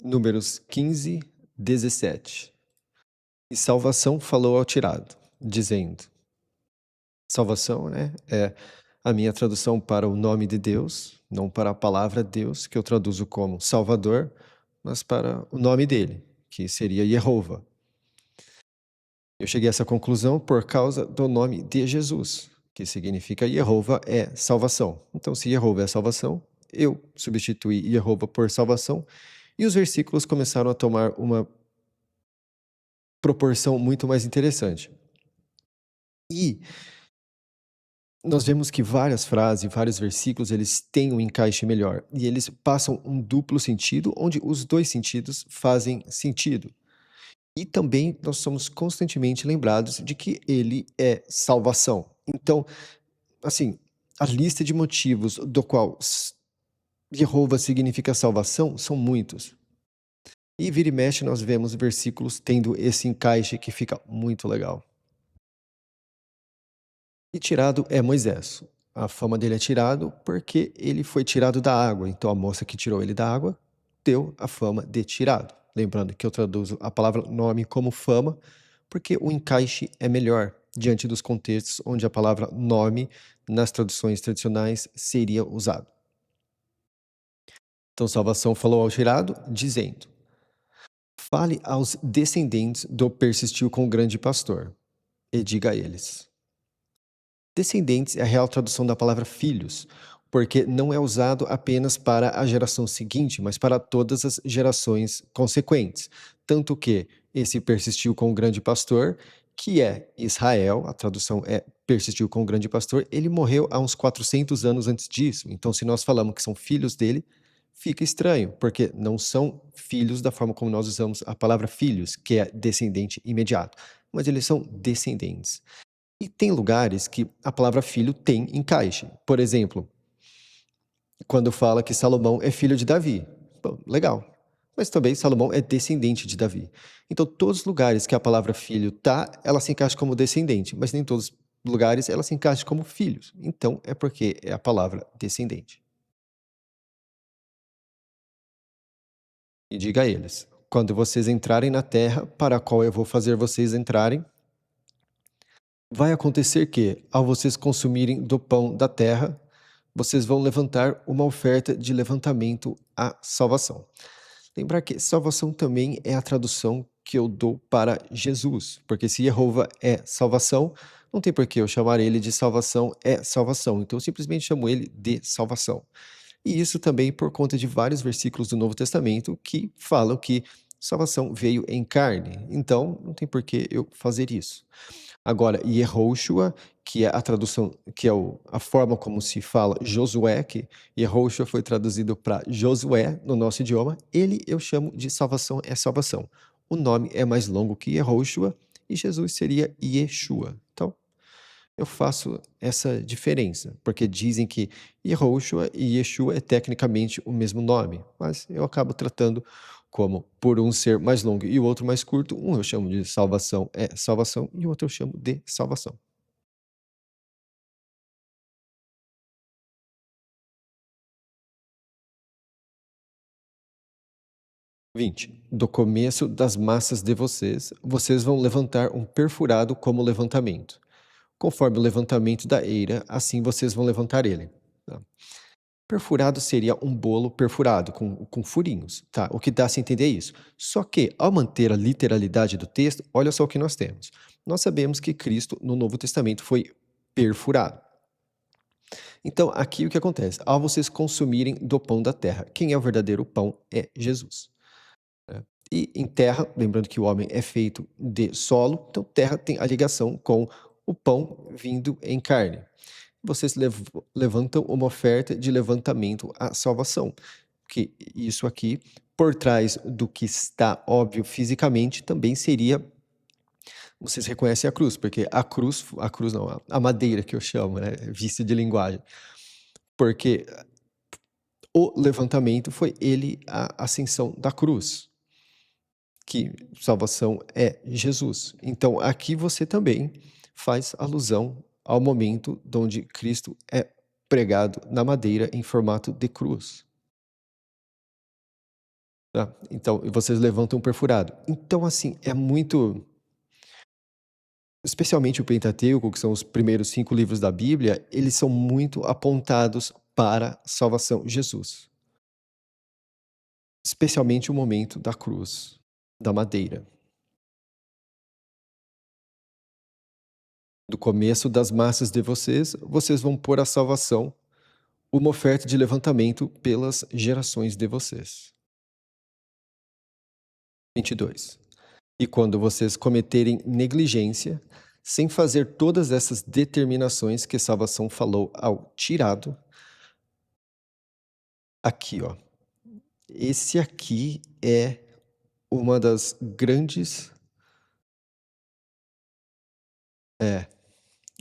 Números 15, 17. E salvação falou ao tirado, dizendo: salvação, né, é a minha tradução para o nome de Deus, não para a palavra Deus, que eu traduzo como Salvador, mas para o nome dele, que seria Jeová. Eu cheguei a essa conclusão por causa do nome de Jesus, que significa Jeová é salvação. Então, se Jeová é salvação, eu substituí Jeová por salvação, e os versículos começaram a tomar uma proporção muito mais interessante. E nós vemos que várias frases, vários versículos, eles têm um encaixe melhor, e eles passam um duplo sentido, onde os dois sentidos fazem sentido. E também nós somos constantemente lembrados de que ele é salvação. Então, assim, a lista de motivos do qual Jeová significa salvação são muitos. E vira e mexe nós vemos versículos tendo esse encaixe que fica muito legal. E tirado é Moisés. A fama dele é tirado porque ele foi tirado da água. Então a moça que tirou ele da água deu a fama de tirado. Lembrando que eu traduzo a palavra nome como fama, porque o encaixe é melhor diante dos contextos onde a palavra nome nas traduções tradicionais seria usado. Então salvação falou ao tirado, dizendo: fale aos descendentes do persistiu com o grande pastor, e diga a eles. Descendentes é a real tradução da palavra filhos, porque não é usado apenas para a geração seguinte, mas para todas as gerações consequentes. Tanto que esse persistiu com o grande pastor, que é Israel, a tradução é persistiu com o grande pastor, ele morreu há uns 400 anos antes disso. Então, se nós falamos que são filhos dele, fica estranho, porque não são filhos da forma como nós usamos a palavra filhos, que é descendente imediato, mas eles são descendentes. E tem lugares que a palavra filho tem encaixe. Por exemplo, quando fala que Salomão é filho de Davi. Bom, legal. Mas também Salomão é descendente de Davi. Então, todos os lugares que a palavra filho tá, ela se encaixa como descendente, mas nem todos os lugares ela se encaixa como filhos. Então, é porque é a palavra descendente. E diga a eles: quando vocês entrarem na terra para a qual eu vou fazer vocês entrarem, vai acontecer que, ao vocês consumirem do pão da terra, vocês vão levantar uma oferta de levantamento à salvação. Lembrar que salvação também é a tradução que eu dou para Jesus, porque se Jeová é salvação, não tem por que eu chamar ele de salvação é salvação, então eu simplesmente chamo ele de salvação. E isso também por conta de vários versículos do Novo Testamento que falam que salvação veio em carne, então não tem por que eu fazer isso. Agora, Yehoshua, que é a tradução, que é a forma como se fala Josué, que Yehoshua foi traduzido para Josué no nosso idioma, ele eu chamo de salvação é salvação. O nome é mais longo que Yehoshua e Jesus seria Yeshua. Então, eu faço essa diferença, porque dizem que Yehoshua e Yeshua é tecnicamente o mesmo nome, mas eu acabo tratando como, por um ser mais longo e o outro mais curto, um eu chamo de salvação é salvação e o outro eu chamo de salvação. 20. Do começo das massas de vocês, vocês vão levantar um perfurado como levantamento. Conforme o levantamento da eira, assim vocês vão levantar ele. Tá? Perfurado seria um bolo perfurado, com furinhos, tá? O que dá a se entender é isso. Só que, ao manter a literalidade do texto, olha só o que nós temos. Nós sabemos que Cristo, no Novo Testamento, foi perfurado. Então, aqui o que acontece? Ao vocês consumirem do pão da terra, quem é o verdadeiro pão é Jesus. Né? E em terra, lembrando que o homem é feito de solo, então terra tem a ligação com o pão vindo em carne. Vocês levantam uma oferta de levantamento à salvação. Que isso aqui, por trás do que está óbvio fisicamente, também seria. Vocês reconhecem a cruz, porque a cruz não, a madeira que eu chamo, né? Vício de linguagem. Porque o levantamento foi ele a ascensão da cruz, que salvação é Jesus. Então aqui você também faz alusão ao momento onde Cristo é pregado na madeira em formato de cruz. tá? Então, e vocês levantam um perfurado. Então, assim, é muito, especialmente o Pentateuco, que são os primeiros 5 livros da Bíblia, eles são muito apontados para salvação, Jesus. Especialmente o momento da cruz, da madeira, do começo das massas de vocês, vocês vão pôr a salvação, uma oferta de levantamento pelas gerações de vocês. 22. E quando vocês cometerem negligência, sem fazer todas essas determinações que salvação falou ao tirado, aqui, ó. Esse aqui é uma das grandes é,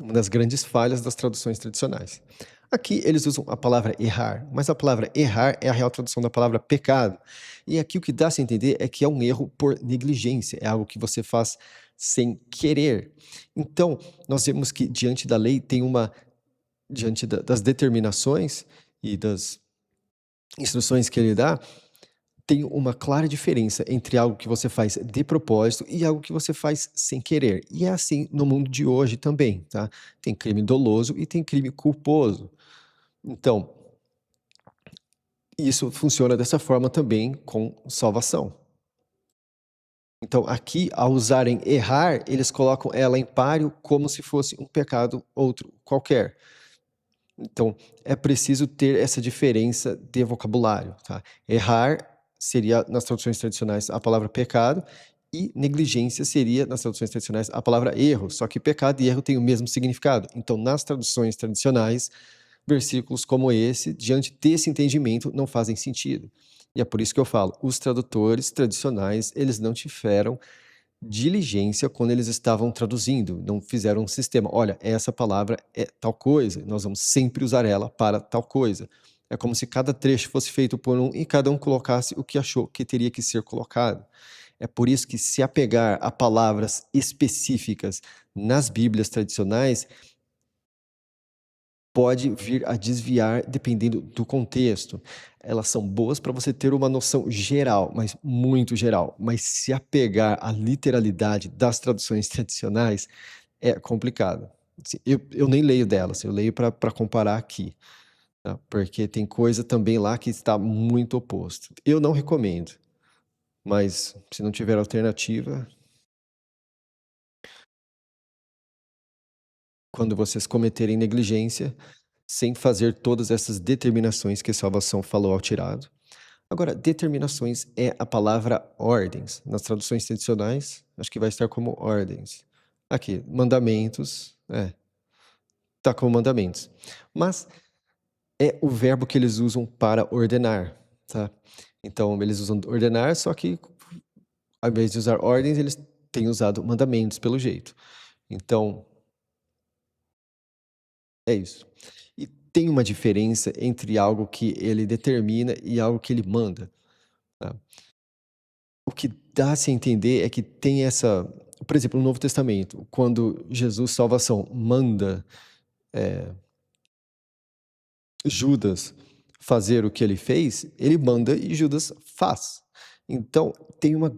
uma das grandes falhas das traduções tradicionais. Aqui eles usam a palavra errar, mas a palavra errar é a real tradução da palavra pecado. E aqui o que dá a se entender é que é um erro por negligência, é algo que você faz sem querer. Então, nós vemos que diante da lei tem uma diante das determinações e das instruções que ele dá, tem uma clara diferença entre algo que você faz de propósito e algo que você faz sem querer. E é assim no mundo de hoje também, tá? Tem crime doloso e tem crime culposo. Então, isso funciona dessa forma também com salvação. Então, aqui, ao usarem errar, eles colocam ela em páreo como se fosse um pecado outro qualquer. Então, é preciso ter essa diferença de vocabulário, tá? Errar seria, nas traduções tradicionais, a palavra pecado, e negligência seria, nas traduções tradicionais, a palavra erro, só que pecado e erro têm o mesmo significado. Então, nas traduções tradicionais, versículos como esse, diante desse entendimento, não fazem sentido. E é por isso que eu falo, os tradutores tradicionais, eles não tiveram diligência quando eles estavam traduzindo, não fizeram um sistema. Olha, essa palavra é tal coisa, nós vamos sempre usar ela para tal coisa. É como se cada trecho fosse feito por um e cada um colocasse o que achou que teria que ser colocado. É por isso que se apegar a palavras específicas nas Bíblias tradicionais pode vir a desviar dependendo do contexto. Elas são boas para você ter uma noção geral, mas muito geral. Mas se apegar à literalidade das traduções tradicionais é complicado. Assim, eu nem leio delas, eu leio para comparar aqui, tá? Porque tem coisa também lá que está muito oposto. Eu não recomendo, mas se não tiver alternativa, quando vocês cometerem negligência, sem fazer todas essas determinações que a salvação falou ao tirado. Agora, determinações é a palavra ordens. Nas traduções tradicionais, acho que vai estar como ordens. Aqui, mandamentos, tá como mandamentos. Mas é o verbo que eles usam para ordenar, tá? Então, eles usam ordenar, só que ao invés de usar ordens, eles têm usado mandamentos, pelo jeito. Então, é isso. E tem uma diferença entre algo que ele determina e algo que ele manda, tá? O que dá a se entender é que tem essa, por exemplo, no Novo Testamento, quando Jesus salvação manda Judas fazer o que ele fez, ele manda e Judas faz. Então, tem uma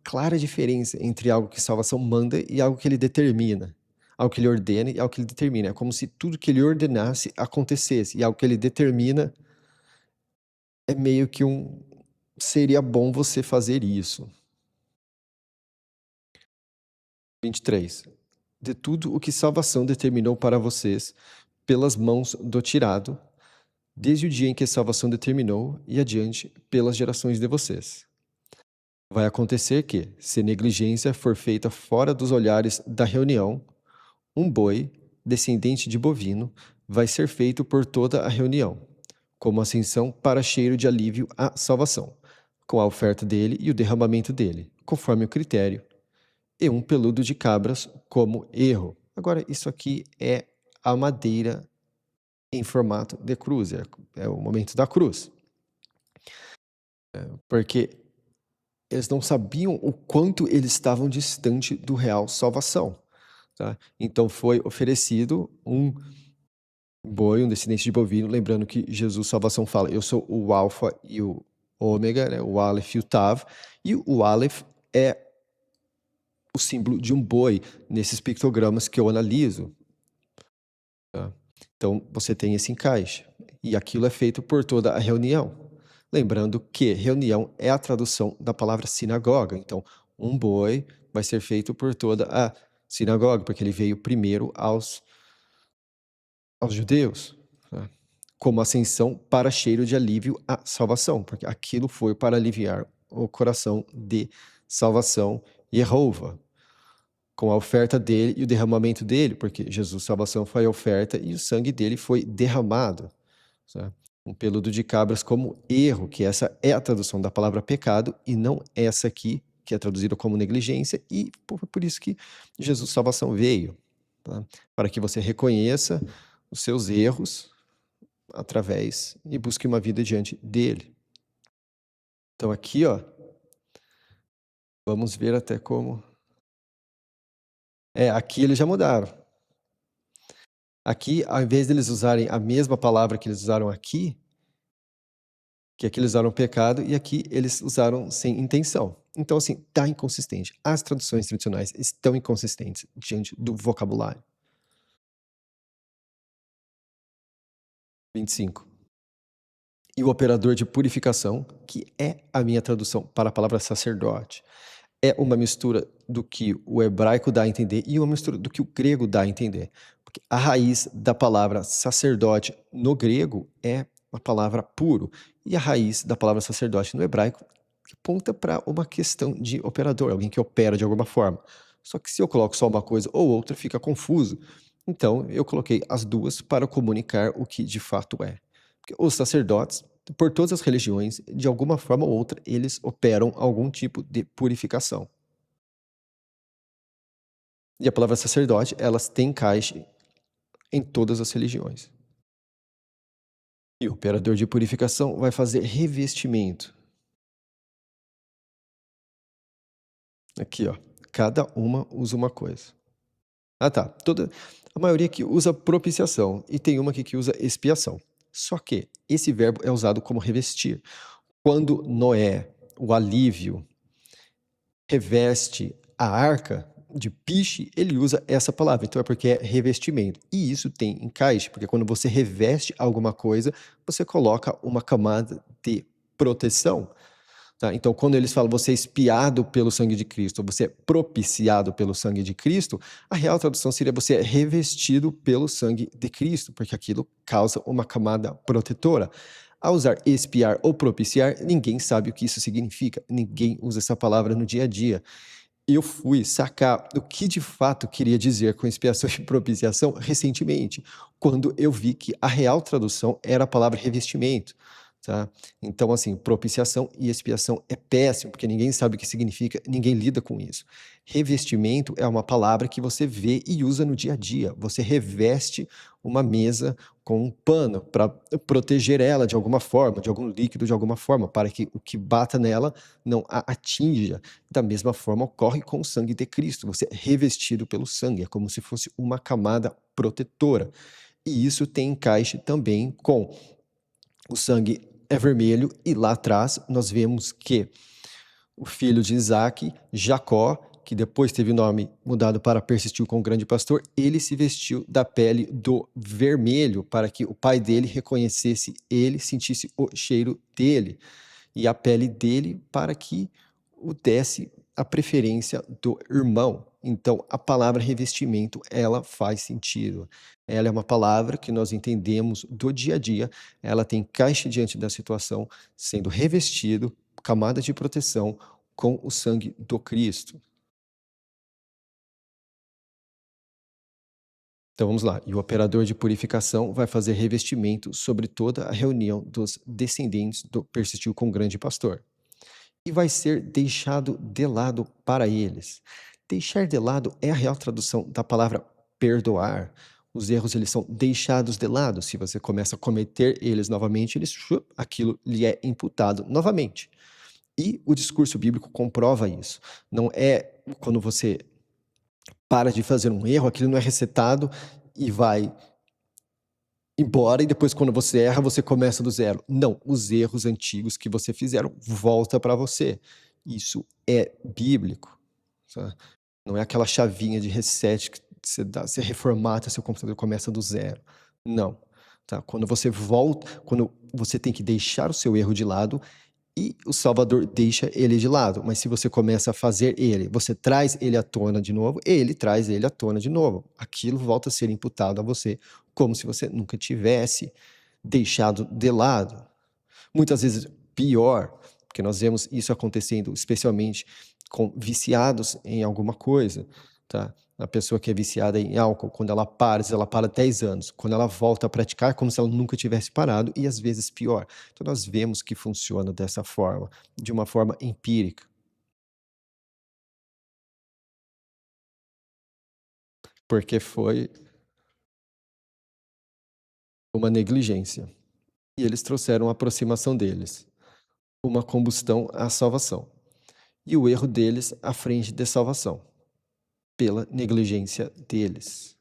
clara diferença entre algo que salvação manda e algo que ele determina. Algo que ele ordena e algo que ele determina. É como se tudo que ele ordenasse acontecesse. E algo que ele determina é meio que seria bom você fazer isso. 23. De tudo o que salvação determinou para vocês, pelas mãos do tirado, desde o dia em que a salvação determinou e adiante pelas gerações de vocês. Vai acontecer que, se negligência for feita fora dos olhares da reunião, um boi, descendente de bovino, vai ser feito por toda a reunião, como ascensão para cheiro de alívio à salvação, com a oferta dele e o derramamento dele, conforme o critério, e um peludo de cabras como erro. Agora, isso aqui é a madeira em formato de cruz, é o momento da cruz. Porque eles não sabiam o quanto eles estavam distante do real salvação, tá? Então foi oferecido um boi, um descendente de bovino, lembrando que Jesus salvação fala, eu sou o alfa e o ômega, né, o Aleph e o Tav, e o Aleph é o símbolo de um boi nesses pictogramas que eu analiso, tá? Então, você tem esse encaixe, e aquilo é feito por toda a reunião. Lembrando que reunião é a tradução da palavra sinagoga, então um boi vai ser feito por toda a sinagoga, porque ele veio primeiro aos judeus, tá? Como ascensão para cheiro de alívio à salvação, porque aquilo foi para aliviar o coração de salvação Jeová, com a oferta dele e o derramamento dele, porque Jesus, salvação, foi a oferta e o sangue dele foi derramado, tá? Um peludo de cabras como erro, que essa é a tradução da palavra pecado e não essa aqui, que é traduzida como negligência, e por isso que Jesus, salvação, veio, tá? Para que você reconheça os seus erros através e busque uma vida diante dele. Então aqui, ó, vamos ver até como... aqui eles já mudaram. Aqui, ao invés deles usarem a mesma palavra que eles usaram aqui, que aqui eles usaram pecado e aqui eles usaram sem intenção. Então, assim, tá inconsistente. As traduções tradicionais estão inconsistentes diante do vocabulário. 25. E o operador de purificação, que é a minha tradução para a palavra sacerdote, é uma mistura do que o hebraico dá a entender e uma mistura do que o grego dá a entender. Porque a raiz da palavra sacerdote no grego é a palavra puro, e a raiz da palavra sacerdote no hebraico aponta para uma questão de operador, alguém que opera de alguma forma. Só que se eu coloco só uma coisa ou outra, fica confuso. Então, eu coloquei as duas para comunicar o que de fato é. Porque os sacerdotes, por todas as religiões, de alguma forma ou outra, eles operam algum tipo de purificação. E a palavra sacerdote, elas têm encaixe em todas as religiões. E o operador de purificação vai fazer revestimento. Aqui, ó. Cada uma usa uma coisa. Ah, tá. A maioria aqui usa propiciação e tem uma aqui que usa expiação. Só que esse verbo é usado como revestir. Quando Noé, o alívio, reveste a arca de piche, ele usa essa palavra. Então é porque é revestimento. E isso tem encaixe, porque quando você reveste alguma coisa, você coloca uma camada de proteção. Tá? Então, quando eles falam você é expiado pelo sangue de Cristo, você é propiciado pelo sangue de Cristo, a real tradução seria você é revestido pelo sangue de Cristo, porque aquilo causa uma camada protetora. Ao usar expiar ou propiciar, ninguém sabe o que isso significa, ninguém usa essa palavra no dia a dia. Eu fui sacar o que de fato queria dizer com expiação e propiciação recentemente, quando eu vi que a real tradução era a palavra revestimento, tá? Então, assim, propiciação e expiação é péssimo, porque ninguém sabe o que significa, ninguém lida com isso. Revestimento é uma palavra que você vê e usa no dia a dia. Você reveste uma mesa com um pano para proteger ela de alguma forma, de algum líquido, de alguma forma, para que o que bata nela não a atinja. Da mesma forma ocorre com o sangue de Cristo. Você é revestido pelo sangue, é como se fosse uma camada protetora. E isso tem encaixe também com o sangue é vermelho e lá atrás nós vemos que o filho de Isaac, Jacó, que depois teve o nome mudado para persistiu com o grande pastor, ele se vestiu da pele do vermelho para que o pai dele reconhecesse ele, sentisse o cheiro dele e a pele dele para que o desse a preferência do irmão. Então, a palavra revestimento, ela faz sentido. Ela é uma palavra que nós entendemos do dia a dia, ela tem encaixe diante da situação, sendo revestido, camada de proteção com o sangue do Cristo. Então vamos lá. E o operador de purificação vai fazer revestimento sobre toda a reunião dos descendentes do persistiu com o grande pastor. E vai ser deixado de lado para eles. Deixar de lado é a real tradução da palavra perdoar. Os erros eles são deixados de lado. Se você começa a cometer eles novamente, aquilo lhe é imputado novamente. E o discurso bíblico comprova isso. Não é quando você para de fazer um erro, aquilo não é resetado e vai embora e depois quando você erra, você começa do zero. Não, os erros antigos que você fizeram volta para você. Isso é bíblico, tá? Não é aquela chavinha de reset que você dá, você reformata seu computador e começa do zero. Não, tá? Quando você tem que deixar o seu erro de lado e o Salvador deixa ele de lado. Mas se você começa a fazer ele, você traz ele à tona de novo, ele traz ele à tona de novo. Aquilo volta a ser imputado a você, como se você nunca tivesse deixado de lado. Muitas vezes pior, porque nós vemos isso acontecendo especialmente com viciados em alguma coisa, tá? A pessoa que é viciada em álcool, quando ela para, se ela para 10 anos, quando ela volta a praticar, é como se ela nunca tivesse parado, e às vezes pior. Então nós vemos que funciona dessa forma, de uma forma empírica, porque foi uma negligência. E eles trouxeram a aproximação deles, uma combustão à salvação. E o erro deles à frente de salvação, pela negligência deles.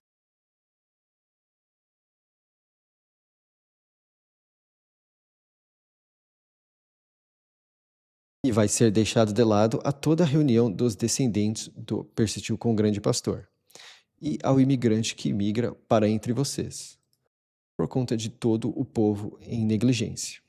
E vai ser deixado de lado a toda a reunião dos descendentes do persistiu com o grande pastor, e ao imigrante que migra para entre vocês, por conta de todo o povo em negligência.